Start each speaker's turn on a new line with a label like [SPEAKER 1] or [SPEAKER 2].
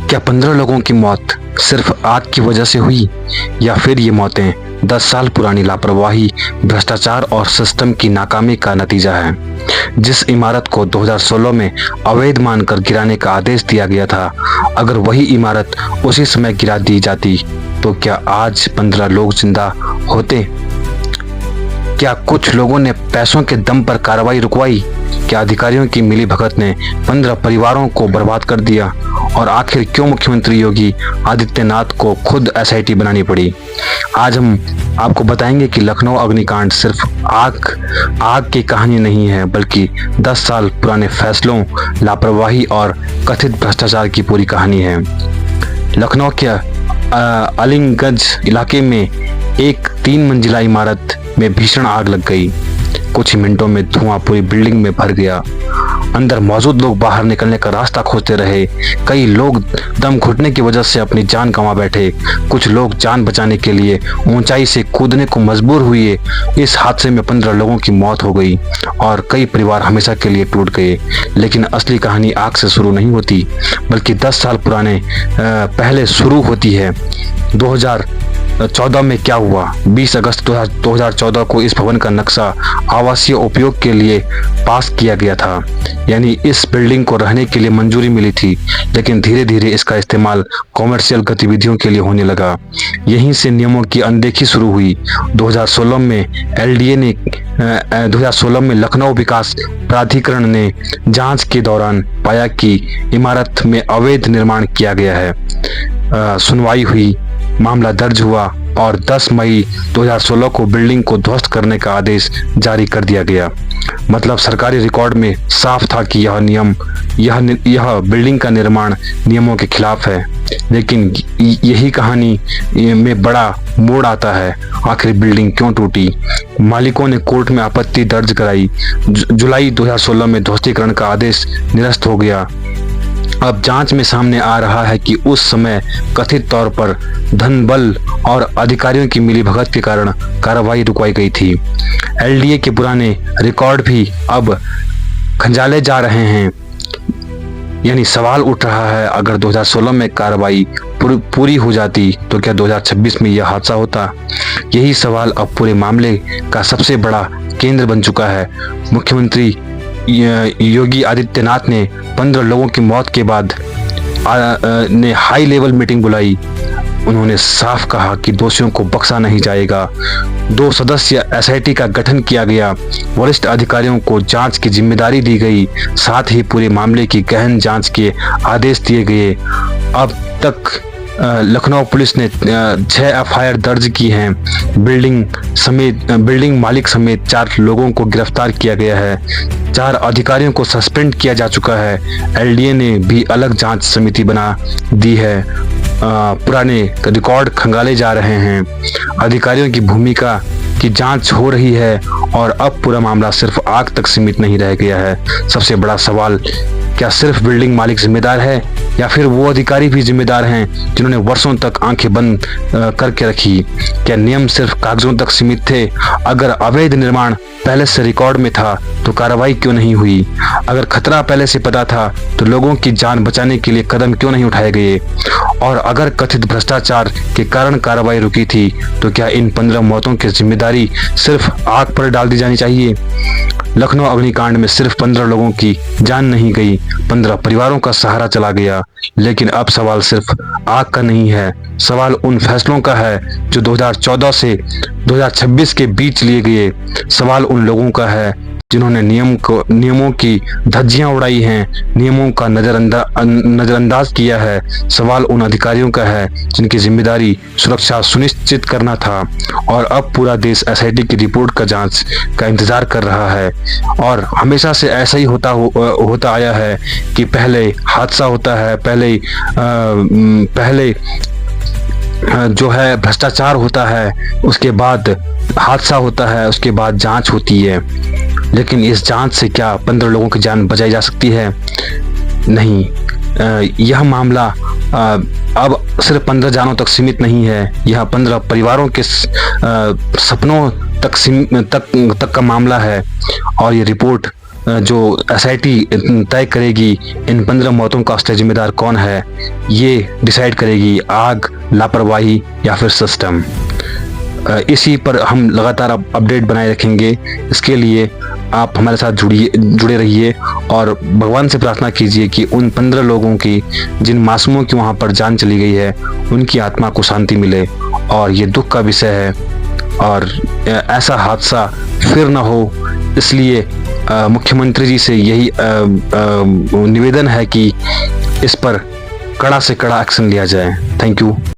[SPEAKER 1] क्या 15 लोगों की मौत सिर्फ आग की वजह से हुई, या फिर ये मौतें 10 साल पुरानी लापरवाही, भ्रष्टाचार और सिस्टम की नाकामी का नतीजा है? जिस इमारत को 2016 में अवैध मानकर गिराने का आदेश दिया गया था, अगर वही इमारत उसी समय गिरा दी जाती तो क्या आज 15 लोग जिंदा होते? क्या कुछ लोगों ने पैसों के दम पर कार्रवाई रुकवाई? क्या अधिकारियों की मिलीभगत ने 15 परिवारों को बर्बाद कर दिया? और आखिर क्यों मुख्यमंत्री योगी आदित्यनाथ को खुद एसआईटी बनानी पड़ी? आज हम आपको बताएंगे कि लखनऊ अग्निकांड सिर्फ आग की कहानी नहीं है, बल्कि 10 साल पुराने फैसलों, लापरवाही और कथित भ्रष्टाचार की पूरी कहानी है। लखनऊ के अलीगंज इलाके में एक 3 मंजिला इमारत में भीषण आग लग गई। कुछ ही मिनटों में धुआं पूरी बिल्डिंग में भर गया। अंदर मौजूद लोग बाहर निकलने का रास्ता खोजते रहे। कई लोग दम घुटने की वजह से अपनी जान गंवा बैठे। कुछ लोग जान बचाने के लिए ऊंचाई से कूदने को मजबूर हुए। इस हादसे में 15 लोगों की मौत हो गई और कई परिवार हमेशा के लिए टूट गए। लेकिन असली कहानी आग से शुरू नहीं होती, बल्कि 10 साल पुराने पहले शुरू होती है। 2014 में क्या हुआ? 20 अगस्त 2014 को इस भवन का नक्शा आवासीय उपयोग के लिए पास किया गया था, यानी इस बिल्डिंग को रहने के लिए मंजूरी मिली थी। लेकिन धीरे धीरे इसका इस्तेमाल कॉमर्शियल गतिविधियों के लिए होने लगा। यहीं से नियमों की अनदेखी शुरू हुई। 2016 में एलडीए ने 2016 में लखनऊ विकास प्राधिकरण ने जांच के दौरान पाया कि इमारत में अवैध निर्माण किया गया है। सुनवाई हुई, मामला दर्ज हुआ और 10 मई 2016 को बिल्डिंग को ध्वस्त करने का आदेश जारी कर दिया गया। मतलब सरकारी रिकॉर्ड में साफ था कि यह बिल्डिंग का निर्माण नियमों के खिलाफ है। लेकिन यही कहानी में बड़ा मोड़ आता है। आखिर बिल्डिंग क्यों टूटी? मालिकों ने कोर्ट में आपत्ति दर्ज कराई। जुलाई 2016 में ध्वस्तीकरण का आदेश निरस्त हो गया। अब जांच में सामने आ रहा है कि उस समय कथित तौर पर धन बल और अधिकारियों की मिलीभगत के कारण कार्रवाई रुकवाई गई थी। एलडीए के पुराने रिकॉर्ड भी अब खंगाले जा रहे हैं। यानी सवाल उठ रहा है, अगर 2016 में कार्रवाई पूरी हो जाती तो क्या 2026 में यह हादसा होता? यही सवाल अब पूरे मामले का सबसे बड़ा केंद्र बन चुका है। मुख्यमंत्री योगी आदित्यनाथ ने 15 लोगों की मौत के बाद ने हाई लेवल मीटिंग बुलाई। उन्होंने साफ कहा कि दोषियों को बख्शा नहीं जाएगा। 2 सदस्य एसआईटी का गठन किया गया। वरिष्ठ अधिकारियों को जांच की जिम्मेदारी दी गई। साथ ही पूरे मामले की गहन जांच के आदेश दिए गए। अब तक लखनऊ पुलिस ने 6 एफआईआर दर्ज की हैं। बिल्डिंग मालिक समेत 4 लोगों को गिरफ्तार किया गया है। 4 अधिकारियों को सस्पेंड किया जा चुका है। एलडीए ने भी अलग जांच समिति बना दी है। पुराने रिकॉर्ड खंगाले जा रहे हैं। अधिकारियों की भूमिका की जांच हो रही है और अब पूरा मामला सिर्फ आग तक सीमित नहीं रह गया है। सबसे बड़ा सवाल, क्या सिर्फ बिल्डिंग मालिक जिम्मेदार है, या फिर वो अधिकारी भी जिम्मेदार हैं जिन्होंने वर्षों तक आंखें बंद करके रखी? क्या नियम सिर्फ कागजों तक सीमित थे? अगर अवैध निर्माण पहले से रिकॉर्ड में था तो कार्रवाई क्यों नहीं हुई? अगर खतरा पहले से पता था तो लोगों की जान बचाने के लिए कदम क्यों नहीं उठाए गए? और अगर कथित भ्रष्टाचार के कारण कार्रवाई रुकी थी तो क्या इन 15 मौतों की जिम्मेदारी सिर्फ आग पर डाल दी जानी चाहिए? लखनऊ अग्निकांड में सिर्फ 15 लोगों की जान नहीं गई, 15 परिवारों का सहारा चला गया। लेकिन अब सवाल सिर्फ आग का नहीं है, सवाल उन फैसलों का है जो 2014 से 2026 के बीच लिए गए। सवाल उन लोगों का है जिन्होंने नियमों की धज्जियां उड़ाई हैं, नियमों का नजरअंदाज किया है। सवाल उन अधिकारियों का है जिनकी जिम्मेदारी सुरक्षा सुनिश्चित करना था। और अब पूरा देश एसआईटी की रिपोर्ट का जांच का इंतजार कर रहा है। और हमेशा से ऐसा ही होता आया है कि पहले हादसा होता है, पहले जो है भ्रष्टाचार होता है, उसके बाद हादसा होता है, उसके बाद जांच होती है। लेकिन इस जांच से क्या 15 लोगों की जान बचाई जा सकती है? नहीं। यह मामला अब सिर्फ 15 जानों तक सीमित नहीं है। यह 15 परिवारों के सपनों तक का मामला है। और ये रिपोर्ट जो एसआईटी तय करेगी इन 15 मौतों का असली जिम्मेदार कौन है, ये डिसाइड करेगी आग, लापरवाही या फिर सिस्टम। इसी पर हम लगातार अपडेट बनाए रखेंगे। इसके लिए आप हमारे साथ जुड़े रहिए और भगवान से प्रार्थना कीजिए कि उन 15 लोगों की, जिन मासूमों की वहाँ पर जान चली गई है, उनकी आत्मा को शांति मिले। और ये दुख का विषय है और ऐसा हादसा फिर ना हो, इसलिए मुख्यमंत्री जी से यही निवेदन है कि इस पर कड़ा से कड़ा एक्शन लिया जाए। Thank you.